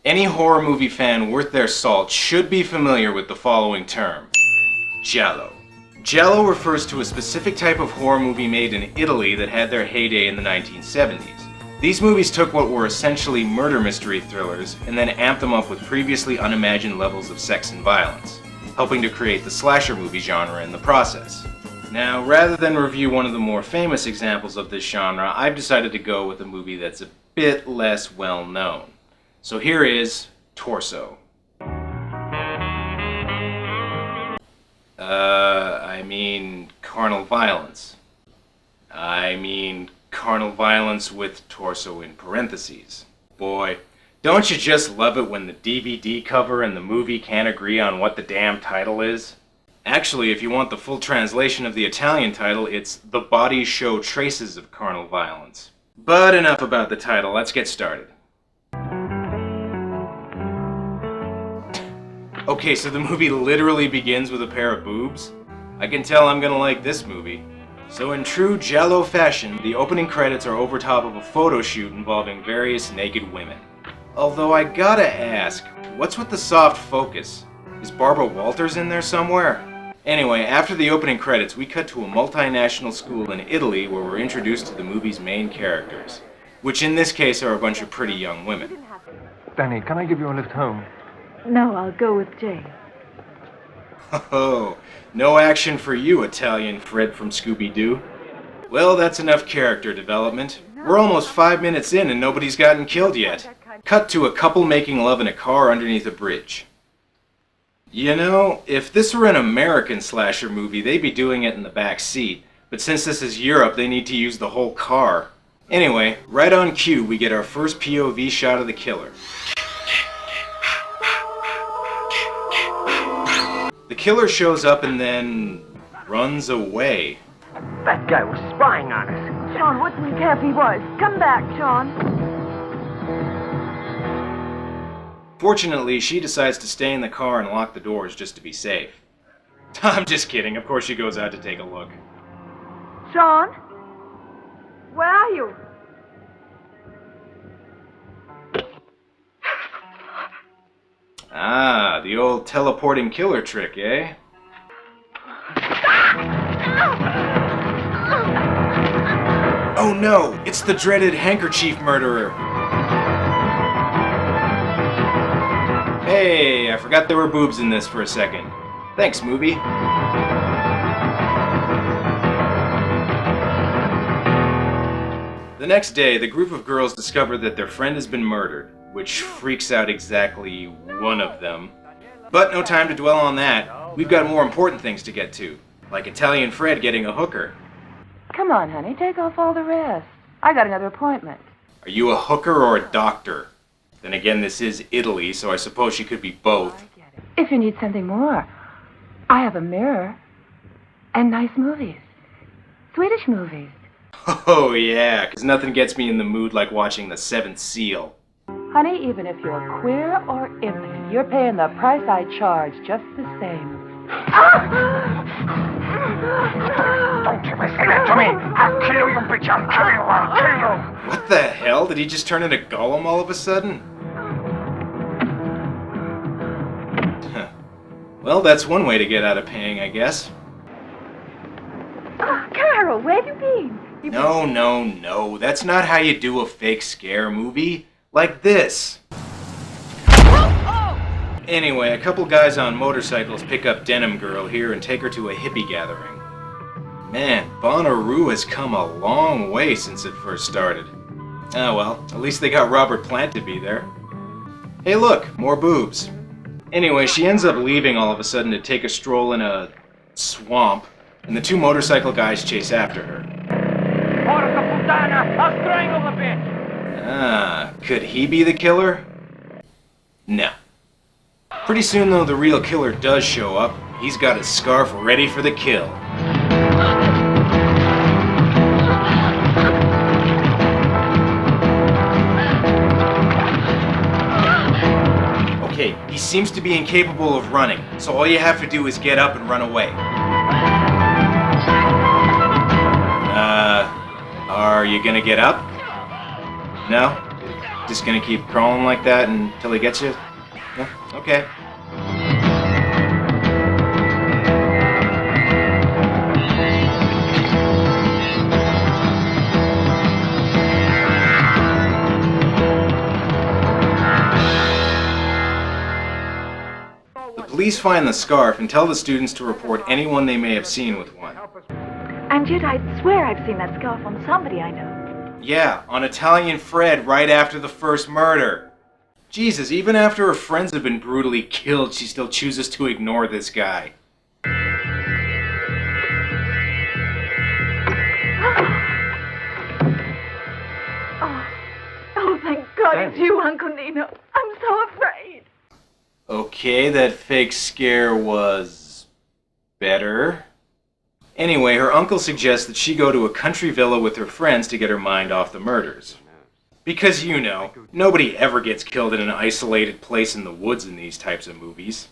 Any horror movie fan worth their salt should be familiar with the following term: Giallo. Giallo refers to a specific type of horror movie made in Italy that had their heyday in the 1970s. These movies took what were essentially murder mystery thrillers and then amped them up with previously unimagined levels of sex and violence, helping to create the slasher movie genre in the process. Now, rather than review one of the more famous examples of this genre, I've decided to go with a movie that's a bit less well known. So here is Torso. Carnal Violence. Carnal Violence with torso in parentheses. Boy, don't you just love it when the DVD cover and the movie can't agree on what the damn title is? Actually, if you want the full translation of the Italian title, it's The Bodies Show Traces of Carnal Violence. But enough about the title, let's get started. Okay, so the movie literally begins with a pair of boobs? I can tell I'm gonna like this movie. So in true Giallo fashion, the opening credits are over top of a photo shoot involving various naked women. Although I gotta ask, what's with the soft focus? Is Barbara Walters in there somewhere? Anyway, after the opening credits, we cut to a multinational school in Italy where we're introduced to the movie's main characters, which in this case are a bunch of pretty young women. Danny, can I give you a lift home? No, I'll go with Jane. Oh, no action for you, Italian Fred from Scooby-Doo. Well, that's enough character development. We're almost 5 minutes in and nobody's gotten killed yet. Cut to a couple making love in a car underneath a bridge. You know, if this were an American slasher movie, they'd be doing it in the back seat. But since this is Europe, they need to use the whole car. Anyway, right on cue, we get our first POV shot of the killer. The killer shows up and then runs away. That guy was spying on us. Sean wouldn't care if he was. Come back, Sean. Fortunately, she decides to stay in the car and lock the doors just to be safe. I'm just kidding. Of course she goes out to take a look. Sean? Where are you? Ah, the old teleporting killer trick, eh? Oh no, it's the dreaded handkerchief murderer. Hey, I forgot there were boobs in this for a second. Thanks, movie. The next day, the group of girls discover that their friend has been murdered, which freaks out exactly one of them. But no time to dwell on that. We've got more important things to get to, like Italian Fred getting a hooker. Come on, honey, take off all the rest. I got another appointment. Are you a hooker or a doctor? Then again, this is Italy, so I suppose she could be both. If you need something more, I have a mirror and nice movies. Swedish movies. Oh yeah, 'cause nothing gets me in the mood like watching The Seventh Seal. Honey, even if you're queer or impotent, you're paying the price I charge just the same. Don't ever say that to me! I'll kill you, bitch! I'll kill you! What the hell? Did he just turn into Gollum all of a sudden? Huh. Well, that's one way to get out of paying, I guess. Carol, where have you been? No. That's not how you do a fake scare movie. Like this. Anyway, a couple guys on motorcycles pick up Denim Girl here and take her to a hippie gathering. Man, Bonnaroo has come a long way since it first started. Oh well, at least they got Robert Plant to be there. Hey look, more boobs. Anyway, she ends up leaving all of a sudden to take a stroll in a swamp, and the two motorcycle guys chase after her. Porca puttana! I'll strangle the bitch! Ah, could he be the killer? No. Pretty soon though, the real killer does show up. He's got his scarf ready for the kill. Okay, he seems to be incapable of running, so all you have to do is get up and run away. Are you gonna get up? No? Just gonna keep crawling like that until he gets you? Yeah, okay. The police find the scarf and tell the students to report anyone they may have seen with one. And yet I'd swear I've seen that scarf on somebody I know. Yeah, on Italian Fred right after the first murder. Jesus, even after her friends have been brutally killed, she still chooses to ignore this guy. Oh, thank God it's you, Uncle Nino. I'm so afraid. Okay, that fake scare was better. Anyway, her uncle suggests that she go to a country villa with her friends to get her mind off the murders. Because, you know, nobody ever gets killed in an isolated place in the woods in these types of movies.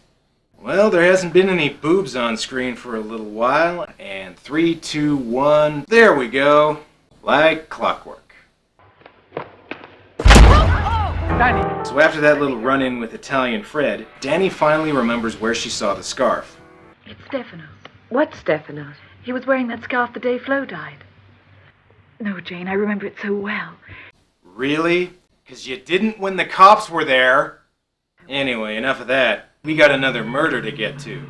Well, there hasn't been any boobs on screen for a little while, and 3, 2, 1, there we go. Like clockwork. Danny! So after that little run-in with Italian Fred, Danny finally remembers where she saw the scarf. It's Stefano's. What's Stefano's? He was wearing that scarf the day Flo died. No, Jane, I remember it so well. Really? 'Cause you didn't when the cops were there. Anyway, enough of that. We got another murder to get to.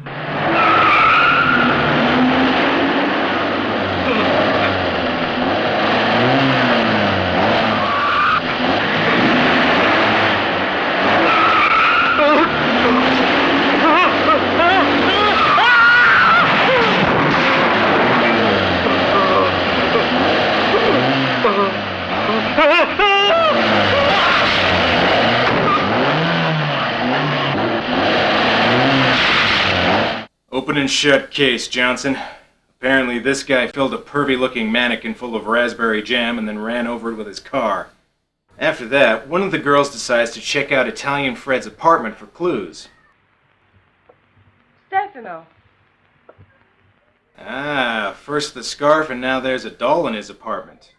Open and shut case, Johnson. Apparently this guy filled a pervy-looking mannequin full of raspberry jam and then ran over it with his car. After that, one of the girls decides to check out Italian Fred's apartment for clues. Stefano. Ah, first the scarf and now there's a doll in his apartment.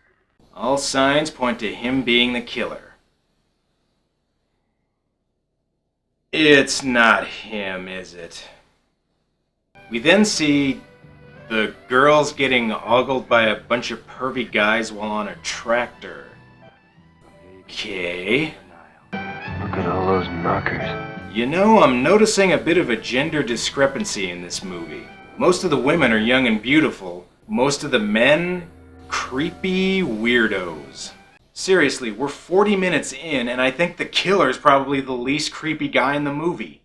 All signs point to him being the killer. It's not him, is it? We then see the girls getting ogled by a bunch of pervy guys while on a tractor. Okay. Look at all those knockers. You know, I'm noticing a bit of a gender discrepancy in this movie. Most of the women are young and beautiful. Most of the men, creepy weirdos. Seriously, we're 40 minutes in, and I think the killer's probably the least creepy guy in the movie.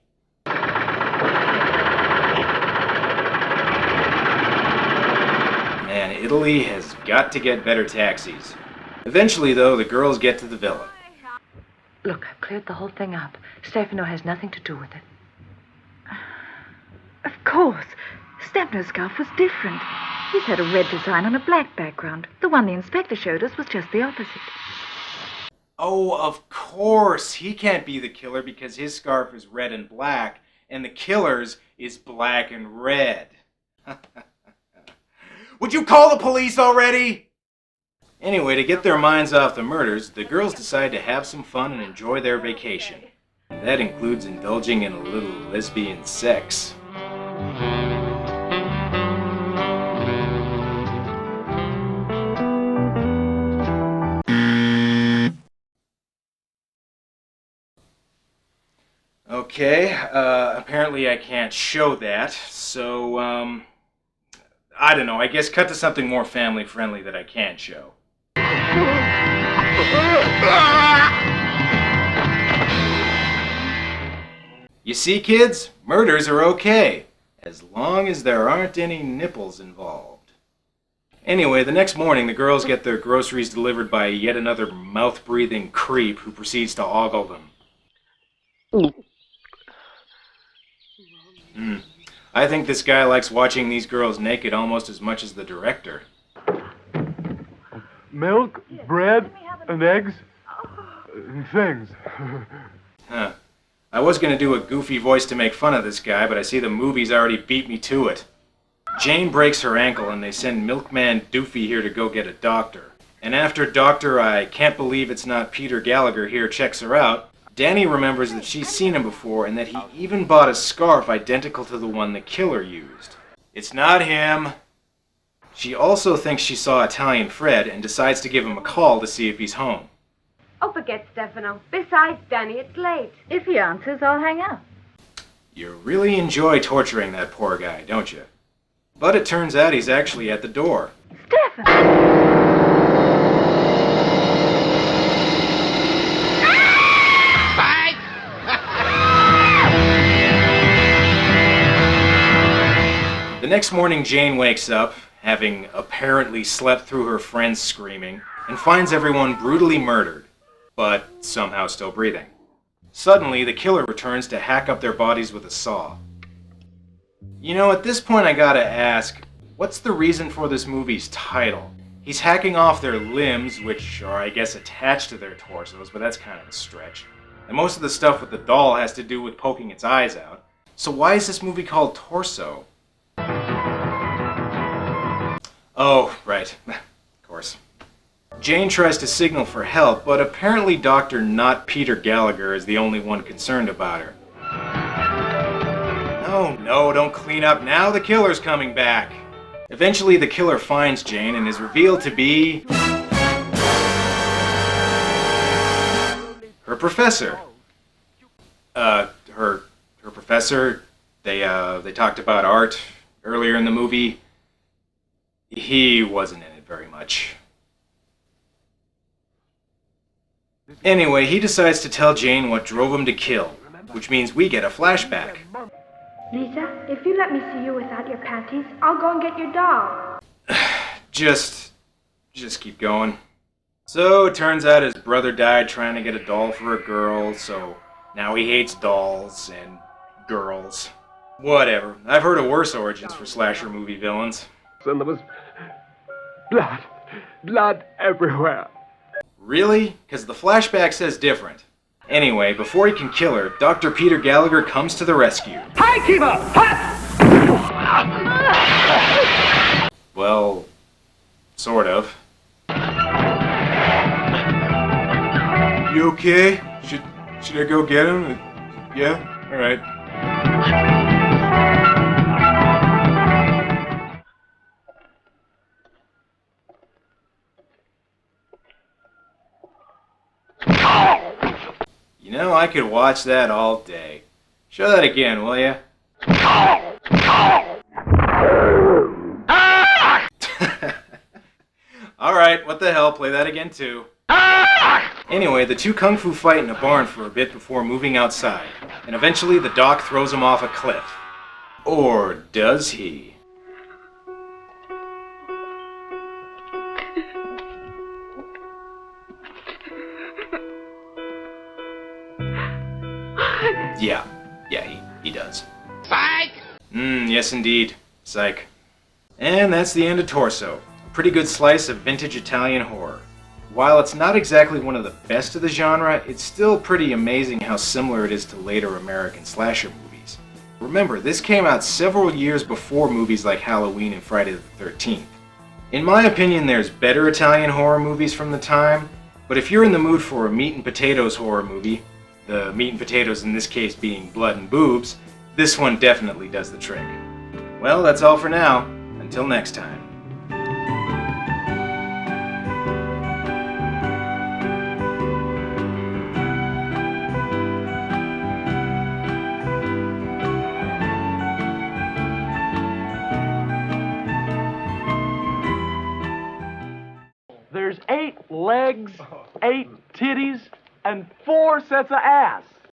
Man, Italy has got to get better taxis. Eventually, though, the girls get to the villa. Look, I've cleared the whole thing up. Stefano has nothing to do with it. Of course. Stefano's scarf was different. He's had a red design on a black background. The one the inspector showed us was just the opposite. Oh, of course! He can't be the killer because his scarf is red and black, and the killer's is black and red. Would you call the police already? Anyway, to get their minds off the murders, the girls decide to have some fun and enjoy their vacation. That includes indulging in a little lesbian sex. Okay, apparently I can't show that, so, I don't know, I guess cut to something more family-friendly that I can show. You see, kids? Murders are okay, as long as there aren't any nipples involved. Anyway, the next morning, the girls get their groceries delivered by yet another mouth-breathing creep who proceeds to ogle them. I think this guy likes watching these girls naked almost as much as the director. Milk, bread, and eggs, and things. Huh. I was gonna do a goofy voice to make fun of this guy, but I see the movie's already beat me to it. Jane breaks her ankle and they send Milkman Doofy here to go get a doctor. And after Dr. I Can't Believe It's Not Peter Gallagher here checks her out, Danny remembers that she's seen him before and that he even bought a scarf identical to the one the killer used. It's not him. She also thinks she saw Italian Fred and decides to give him a call to see if he's home. Oh, forget Stefano. Besides, Danny, it's late. If he answers, I'll hang up. You really enjoy torturing that poor guy, don't you? But it turns out he's actually at the door. Stefano! The next morning, Jane wakes up, having apparently slept through her friends screaming, and finds everyone brutally murdered, but somehow still breathing. Suddenly, the killer returns to hack up their bodies with a saw. You know, at this point I gotta ask, what's the reason for this movie's title? He's hacking off their limbs, which are, I guess, attached to their torsos, but that's kind of a stretch. And most of the stuff with the doll has to do with poking its eyes out. So why is this movie called Torso? Oh, right. Of course. Jane tries to signal for help, but apparently Dr. Not Peter Gallagher is the only one concerned about her. No, don't clean up now, the killer's coming back. Eventually the killer finds Jane and is revealed to be... her professor. Her professor, they talked about art earlier in the movie. He wasn't in it very much. Anyway, he decides to tell Jane what drove him to kill, which means we get a flashback. Lisa, if you let me see you without your panties, I'll go and get your doll. Just keep going. So it turns out his brother died trying to get a doll for a girl, so now he hates dolls and girls. Whatever. I've heard of worse origins for slasher movie villains. And there was blood everywhere. Really? Because the flashback says different. Anyway, before he can kill her, Dr. Peter Gallagher comes to the rescue. Hi, Kiva! Well, sort of. You okay? Should I go get him? Yeah? Alright. You know, I could watch that all day. Show that again, will ya? Alright, what the hell, play that again too. Anyway, the two kung fu fight in a barn for a bit before moving outside, and eventually the doc throws him off a cliff. Or does he? Yeah, he does. Psych! Yes indeed. Psych. And that's the end of Torso. A pretty good slice of vintage Italian horror. While it's not exactly one of the best of the genre, it's still pretty amazing how similar it is to later American slasher movies. Remember, this came out several years before movies like Halloween and Friday the 13th. In my opinion, there's better Italian horror movies from the time, but if you're in the mood for a meat and potatoes horror movie, the meat and potatoes in this case being blood and boobs, this one definitely does the trick. Well, that's all for now. Until next time. There's 8 legs, 8 titties, and 4 sets of ass.